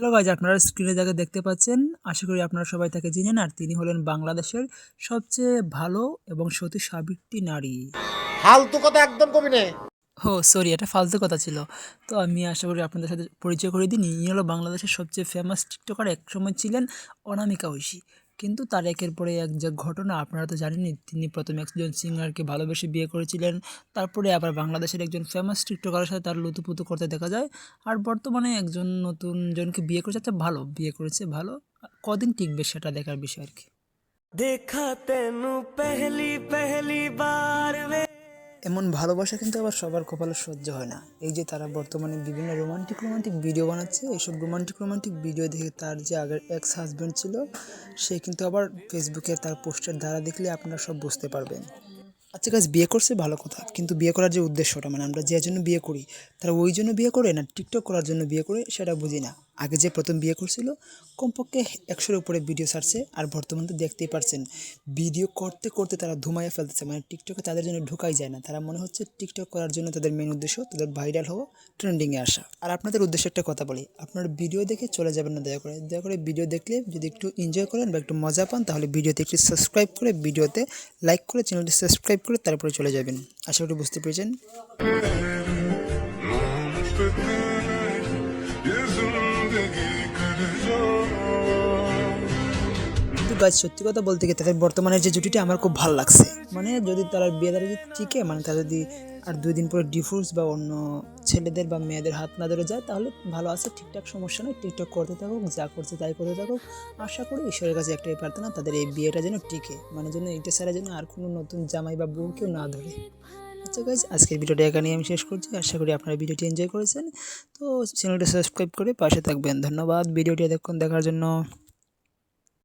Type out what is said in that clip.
Hello guys, আপনারা স্ক্রিনে যাকে দেখতে পাচ্ছেন, আশা করি আপনারা সবাই তাকে চিনেন। আর তিনি হলেন বাংলাদেশের সবচেয়ে ভালো এবং সতী সাবিত্রী নারী। ফালতু কথা একদম কবি নে। ও সরি, এটা ফালতু কথা ছিল। তো আমি আশা করি আপনাদের সাথে পরিচয় করে দিই। ইনি হলো বাংলাদেশের সবচেয়ে ফেমাস টিকটকার। একসময় ছিলেন অনামিকা ঐশী, কিন্তু তার একের পরে এক যে ঘটনা, আপনারা তো জানেনই। তিনি প্রথমে একজন সিঙ্গারকে ভালোবেসে বিয়ে করেছিলেন, তারপরে আবার বাংলাদেশের একজন ফেমাস টিকটকারের সাথে তার লুতুপুতু করতে দেখা যায়। আর বর্তমানে একজন নতুন জনকে বিয়ে করেছে। আচ্ছা, ভালো বিয়ে করেছে, ভালো। কদিন টিকবে সেটা দেখার বিষয় আর কি। देखा तेनू पहली पहली बार वे। এমন ভালোবাসা কিন্তু আবার সবার কপালে সহ্য হয় না। এই যে তারা বর্তমানে বিভিন্ন রোমান্টিক ভিডিও বানাচ্ছে, এইসব রোমান্টিক ভিডিও দেখে তার যে আগের এক্স হাজব্যান্ড ছিল, সে কিন্তু আবার ফেসবুকে তার পোস্টের দ্বারা দেখলে আপনারা সব বুঝতে পারবেন। আচ্ছা গাছ, বিয়ে করছে ভালো কথা, কিন্তু বিয়ে করার যে উদ্দেশ্যটা, মানে আমরা যে জন্য বিয়ে করি, তারা ওই জন্য বিয়ে করে না টিকটক করার জন্য বিয়ে করে, সেটা বুঝি না। আগে যে প্রথম বিয়ে করছিল, কমপক্ষে 100-এর উপরে ভিডিও ছাড়ছে। আর বর্তমানে তো দেখতেই পারছেন, ভিডিও করতে করতে তারা ধুমাইয়া ফেলতেছে। মানে টিকটকে তাদের জন্য ঢোকাই যায় না। তারা মনে হচ্ছে টিকটক করার জন্য তাদের মেন উদ্দেশ্য তাদের ভাইরাল হওয়া, ট্রেন্ডিংয়ে আসা। আর আপনাদের উদ্দেশ্যে একটা কথা বলি, আপনার ভিডিও দেখে চলে যাবেন না। দয়া করে ভিডিও দেখলে যদি একটু এনজয় করেন বা একটু মজা পান, তাহলে ভিডিওতে একটু সাবস্ক্রাইব করে, ভিডিওতে লাইক করে, চ্যানেলটি সাবস্ক্রাইব করে তারপরে চলে যাবেন। আশা করি বুঝতে পেরেছেন। কিন্তু গাছ, সত্যি কথা বলতে গিয়ে তাদের বর্তমানের যে জুটিটা আমার খুব ভালো লাগছে। মানে যদি তারা বিয়ে দ্বারা যদি টিকে, মানে তারা যদি আর 2 দিন পরে ডিভোর্স বা অন্য ছেলেদের বা মেয়েদের হাত না ধরে যায়, তাহলে ভালো আছে, ঠিকঠাক, সমস্যা নেই। টিকটক করতে থাকুক, যা করছে তাই করতে থাকুক। আশা করি ঈশ্বরের কাছে একটাই প্রার্থনা, তাদের এই বিয়েটা যেন টিকে, মানে যেন এটা ছাড়া যেন আর কোনো নতুন জামাই বা বউ কেউ না ধরে। আচ্ছা গাইজ, আজকের ভিডিওটা এখানে আমি শেষ করছি। আশা করি আপনারা ভিডিওটি এনজয় করেছেন। তো চ্যানেলটা সাবস্ক্রাইব করে পাশে থাকবেন। ধন্যবাদ ভিডিওটি এতক্ষণ দেখার জন্য।